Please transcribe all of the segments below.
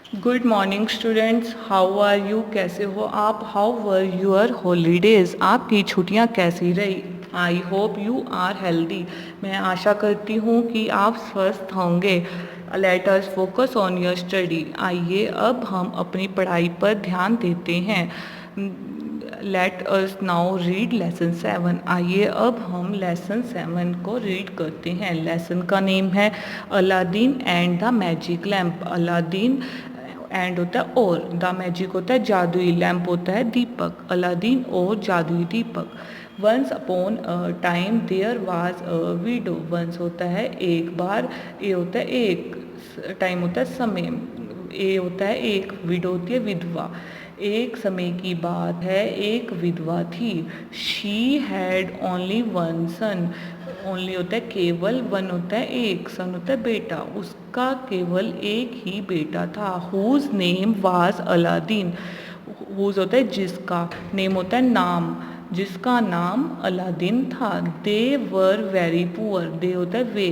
Good morning students, how are you? कैसे हो आप? How were your holidays? आपकी छुट्टियां कैसी रही? I hope you are healthy. मैं आशा करती हूँ कि आप स्वस्थ होंगे। Let us focus on your study. आइए अब हम अपनी पढ़ाई पर ध्यान देते हैं। Let us now read lesson 7। आइए अब हम लेसन 7 को रीड करते हैं। लेसन का नेम है Aladdin and the magic lamp. Aladdin and होता है और, द मैजिक होता है जादुई, लैम्प होता है दीपक। अलादीन और जादुई दीपक। Once upon a time there was a widow. Once होता है एक बार, ए होता है एक, टाइम होता है समय, ए होता है एक, विडो होती है विधवा। एक समय की बात है, एक विधवा थी। She had only one son. Only होता है केवल, वन होता है एक, सन होता है बेटा। उसका केवल एक ही बेटा था। Whose name was Aladdin. Whose होता है जिसका, नेम होता है नाम, जिसका नाम अलादीन था। दे वर वेरी पुअर। दे होता है वे,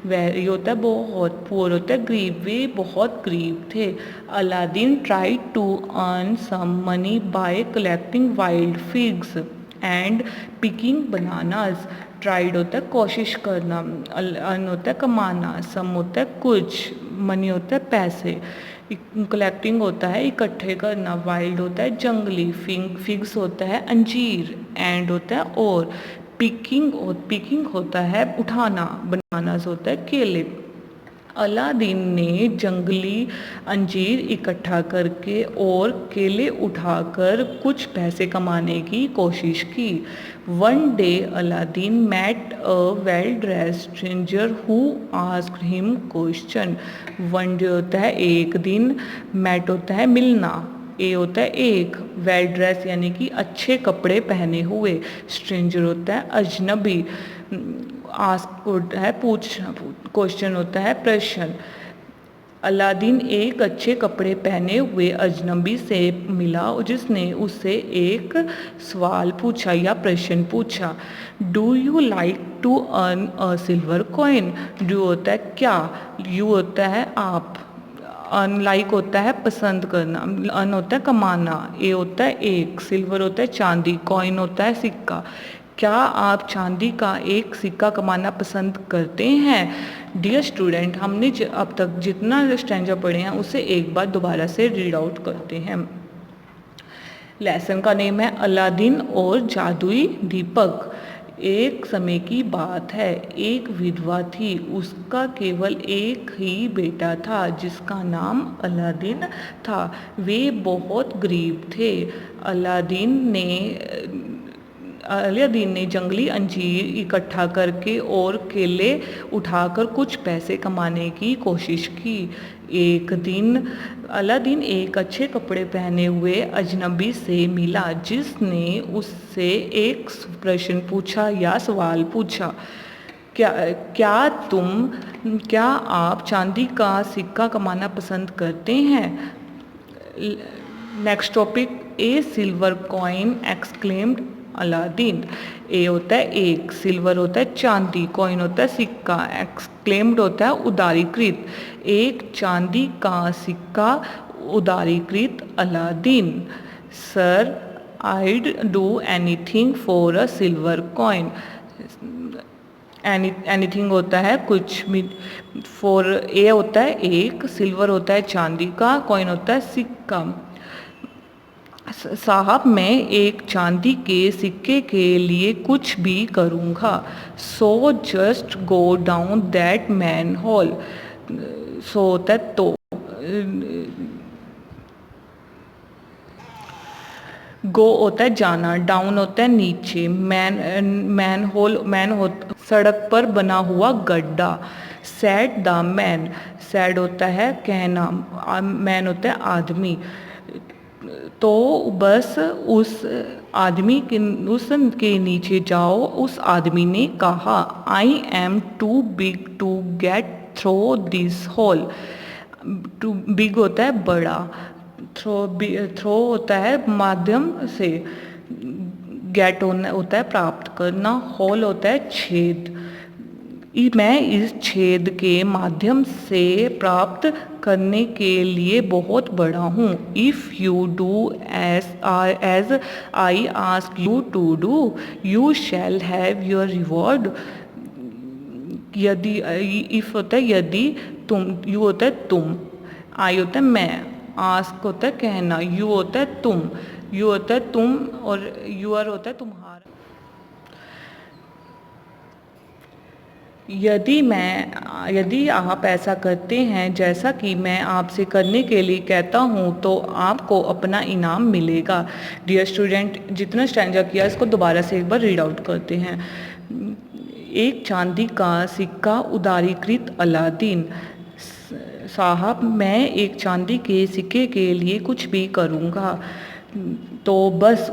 वेरी होता है बहुत, पुअर होता है गरीब, वे बहुत गरीब थे। Aladdin tried to earn some money by collecting wild figs and picking bananas. Tried होता है कोशिश करना, अर्न होता है कमाना, सम होता है कुछ, मनी होता है पैसे, कलेक्टिंग होता है इकट्ठे करना, वाइल्ड होता है जंगली, फिग्स होता है अंजीर, एंड होता है और, पिकिंग होता है उठाना, बनानास होता है केले। अलादीन ने जंगली अंजीर इकट्ठा करके और केले उठाकर कुछ पैसे कमाने की कोशिश की। One day Aladdin met a well dressed stranger who asked him question. One day होता है एक दिन, मैट होता है मिलना, ए होता है एक, वेल ड्रेस यानी कि अच्छे कपड़े पहने हुए, स्ट्रेंजर होता है अजनबी, आस्क होता है पूछना, क्वेश्चन होता है प्रश्न। अलादीन एक अच्छे कपड़े पहने हुए अजनबी से मिला जिसने उससे एक सवाल पूछा या प्रश्न पूछा। Do you like to earn a silver coin? Do होता है क्या, यू होता है आप, अनलाइक होता है पसंद करना, अन होता है कमाना, ए होता है एक, सिल्वर होता है चांदी, कॉइन होता है सिक्का। क्या आप चांदी का एक सिक्का कमाना पसंद करते हैं? डियर स्टूडेंट, हमने अब तक जितना स्टैंजा पढ़े हैं उसे एक बार दोबारा से रीड आउट करते हैं। लेसन का नेम है अलादीन और जादुई दीपक। एक समय की बात है, एक विधवा थी, उसका केवल एक ही बेटा था जिसका नाम अलादीन था। वे बहुत गरीब थे। अलादीन ने अलादीन ने जंगली अंजीर इकट्ठा करके और केले उठाकर कुछ पैसे कमाने की कोशिश की। एक दिन अलादीन एक अच्छे कपड़े पहने हुए अजनबी से मिला जिसने उससे एक प्रश्न पूछा या सवाल पूछा। क्या क्या तुम क्या आप चांदी का सिक्का कमाना पसंद करते हैं? नेक्स्ट टॉपिक, ए सिल्वर कॉइन एक्सक्लेम्ड अलादीन। ए होता है एक, सिल्वर होता है चांदी, कॉइन होता है सिक्का, एक्सक्लेम्ड होता है उदारीकृत, एक चांदी का सिक्का उदारीकृत Aladdin. Sir, I'd do anything for a silver coin. Anything होता है कुछ भी, फॉर ए होता है एक, सिल्वर होता है चांदी का, कॉइन होता है सिक्का। साहब, मैं एक चांदी के सिक्के के लिए कुछ भी करूँगा। So just go down that manhole. So होता है तो, गो होता है जाना, डाउन होता है नीचे, मैन होल, मैन हो सड़क पर बना हुआ गड्ढा। सैड द मैन, सैड होता है कहना, मैन होता है आदमी। तो बस उस आदमी के, उस के नीचे जाओ, उस आदमी ने कहा। I am too big to get through this hole. Too big होता है बड़ा, थ्रो होता है माध्यम से, गेट होता है प्राप्त करना, होल होता है छेद, मैं इस छेद के माध्यम से प्राप्त करने के लिए बहुत बड़ा हूँ। If you do as I ask you to do you shall have your reward. यदि इफ होता है यदि, तुम, यू होता है तुम, आई होता है मैं, आस्क होता है कहना, यू होता है तुम, यू होता है तुम और यूअर होता है तुम्हारा। यदि आप ऐसा करते हैं जैसा कि मैं आपसे करने के लिए कहता हूँ तो आपको अपना इनाम मिलेगा। डियर स्टूडेंट, जितना स्टैंजा किया इसको दोबारा से एक बार रीड आउट करते हैं। एक चांदी का सिक्का उदारीकृत अलादीन। साहब, मैं एक चांदी के सिक्के के लिए कुछ भी करूँगा, तो बस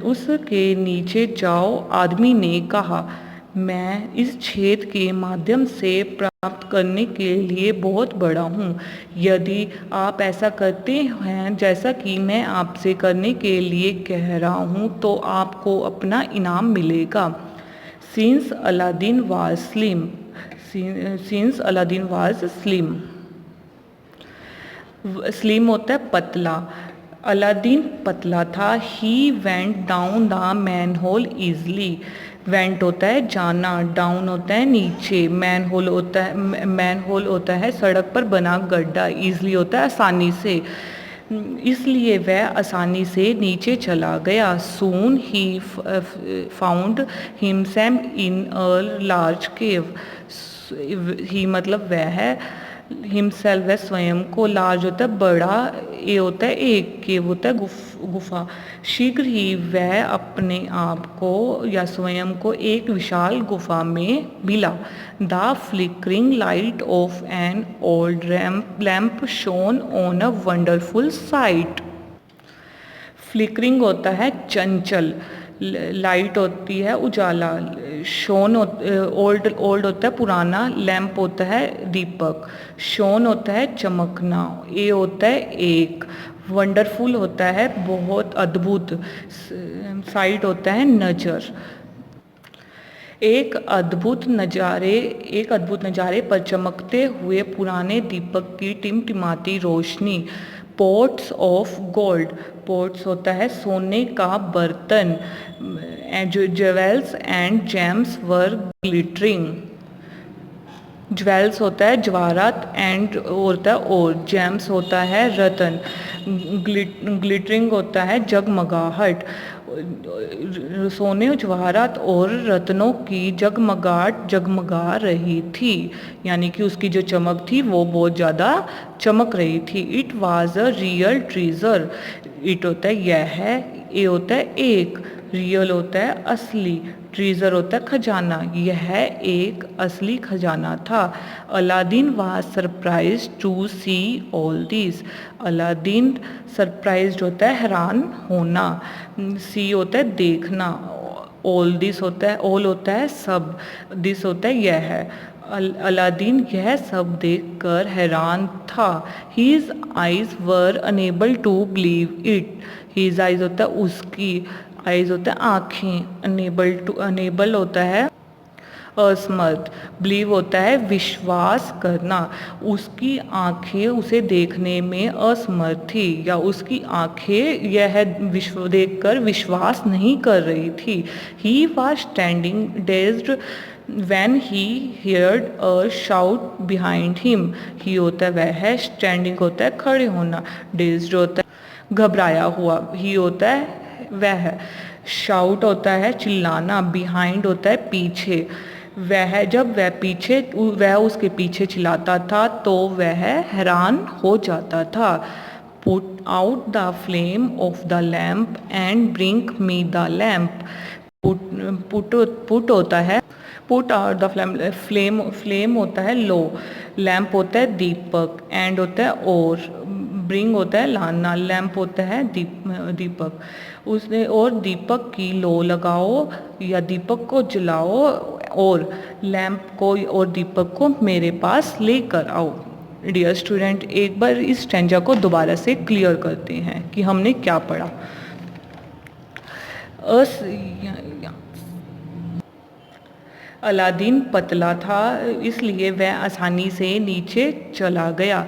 उसके नीचे जाओ, आदमी ने कहा। मैं इस छेद के माध्यम से प्राप्त करने के लिए बहुत बड़ा हूँ। यदि आप ऐसा करते हैं जैसा कि मैं आपसे करने के लिए कह रहा हूँ तो आपको अपना इनाम मिलेगा। Since Aladdin was slim. Slim होता है पतला, अलादीन पतला था। He went down the manhole easily. Went होता है जाना, डाउन होता है नीचे, मैन होल होता है सड़क पर बना गड्ढा, ईजली होता है आसानी से, इसलिए वह आसानी से नीचे चला गया। सून ही found himself in a large cave. He मतलब वह है, हिमसेल्फ है स्वयं को, लार्ज होता है बड़ा, ए होता है एक, केव होता है गुफा। शीघ्र ही वह अपने आप को या स्वयं को एक विशाल गुफा में मिला। The flickering light of an old lamp shown on a wonderful site. Flickering होता है चंचल, लाइट होती है उजाला, शोन ओल्ड होता है पुराना, लैम्प होता है दीपक, शोन होता है चमकना, ए होता है एक, वंडरफुल होता है बहुत अद्भुत, साइट होता है नज़र। एक अद्भुत नज़ारे पर चमकते हुए पुराने दीपक की टिमटिमाती रोशनी। पॉट्स ऑफ गोल्ड, पॉट्स होता है सोने का बर्तन, jewels and James were glittering. Jewels होता है जवाहरात, एंड होता है और, जेम्स होता है रतन, ग्लिटरिंग होता है जगमगाहट। सोने, जवाहरात और रत्नों की जगमगाहट जगमगा रही थी, यानी कि उसकी जो चमक थी वो बहुत ज़्यादा चमक रही थी। It was a real treasure. It होता है यह है, ए होता है एक, रियल होता है असली, ट्रेजर होता है खजाना, यह एक असली खजाना था। Aladdin was surprise to see all this. Aladdin surprised होता है हैरान होना, सी होता है देखना, ऑल दिस होता है, ऑल होता है सब, दिस होता है यह है। अलादीन यह सब देखकर हैरान था। His eyes were unable to believe it. His eyes होता है उसकी, आइज होता है आँखें, अनेबल होता है असमर्थ, बिलीव होता है विश्वास करना। उसकी आंखें उसे देखने में असमर्थ थी, या उसकी आंखें यह विश्व देखकर विश्वास नहीं कर रही थी। He was standing dazed when he heard a shout behind him। ही होता है वह है, स्टैंडिंग होता है खड़े होना, डेज्ड होता है घबराया हुआ, ही होता है वह, शाउट होता है चिल्लाना, बिहाइंड होता है पीछे। जब वह उसके पीछे चिल्लाता था तो वह हैरान हो जाता था। Put out the flame of the lamp and bring me the lamp. Put होता है, पुट आउट द फ्लेम होता है लो, लैम्प होता है दीपक, एंड होता है और, ब्रिंग होता है लाना, लैम्प होता है दीपक। उसने और दीपक की लो लगाओ या दीपक को जलाओ और लैम्प को और दीपक को मेरे पास लेकर आओ। डियर स्टूडेंट, एक बार इस स्टैंजा को दोबारा से क्लियर करते हैं कि हमने क्या पढ़ा। अलादीन पतला था, इसलिए वह आसानी से नीचे चला गया।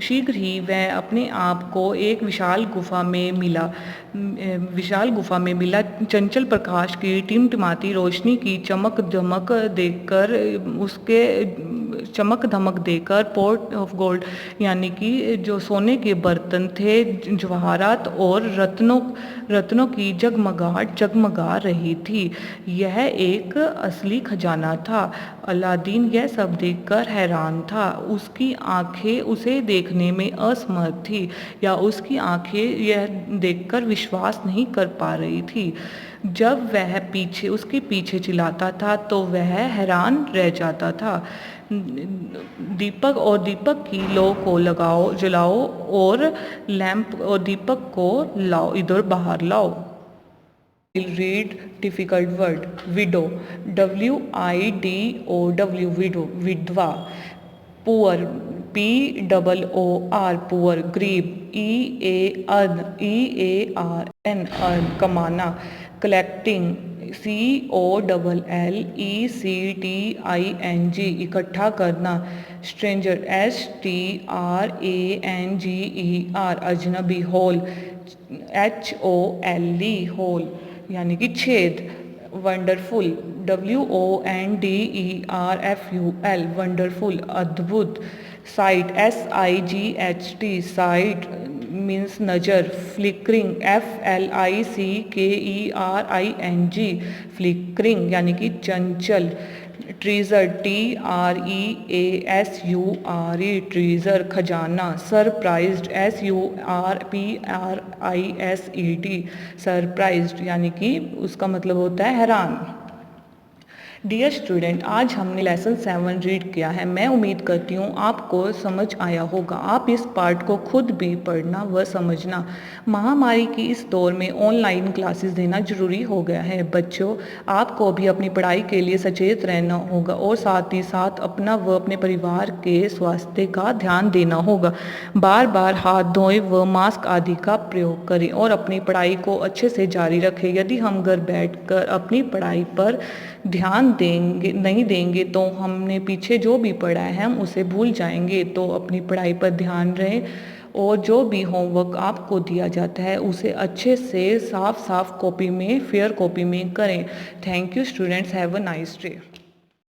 शीघ्र ही वह अपने आप को एक विशाल गुफा में मिला। चंचल प्रकाश की टिमटिमाती रोशनी की चमक धमक देकर पोर्ट ऑफ गोल्ड यानी कि जो सोने के बर्तन थे, जवाहरात और रत्नों की जगमगाहट जगमगा रही थी। यह एक असली खजाना था। अलादीन यह सब देखकर हैरान था। उसकी आंखें उसे देखने में असमर्थ थी, या उसकी आंखें यह देखकर विश्वास नहीं कर पा रही थी। जब वह उसके पीछे चिल्लाता था तो वह हैरान रह जाता था। दीपक की लो को जलाओ और लैंप और दीपक को लाओ, इधर बाहर लाओ। Read difficult word. Widow, WIDOW, widow, विधवा। Poor, POOR, poor। Grieve, EARN, earn, कमाना। Collecting, COLLECTING, इकट्ठा करना। Stranger, STRANGER, अजनबी। Hole, HOLE, hole, यानी कि छेद। वंडरफुल, WONDERFUL, वंडरफुल, अद्भुत। साइट, SIGHT, साइट मीन्स नज़र। फ्लिकरिंग, FLICKERING, फ्लिकरिंग यानी कि चंचल। ट्रीजर, TREASURE, ट्रीजर, खजाना। सरप्राइज्ड, SURPRISED, सरप्राइज्ड यानी कि उसका मतलब होता है हैरान। डियर स्टूडेंट, आज हमने लेसन 7 रीड किया है। मैं उम्मीद करती हूँ आपको समझ आया होगा। आप इस पार्ट को खुद भी पढ़ना व समझना। महामारी की इस दौर में ऑनलाइन क्लासेस देना ज़रूरी हो गया है। बच्चों, आपको भी अपनी पढ़ाई के लिए सचेत रहना होगा और साथ ही साथ अपना व अपने परिवार के स्वास्थ्य का ध्यान देना होगा। बार बार हाथ धोएं व मास्क आदि का प्रयोग करें और अपनी पढ़ाई को अच्छे से जारी रखें। यदि हम घर बैठकर अपनी पढ़ाई पर ध्यान नहीं देंगे तो हमने पीछे जो भी पढ़ा है हम उसे भूल जाएंगे। तो अपनी पढ़ाई पर ध्यान रहे और जो भी होमवर्क आपको दिया जाता है उसे अच्छे से साफ कॉपी में, फेयर कॉपी में करें। Thank you students, have a nice day.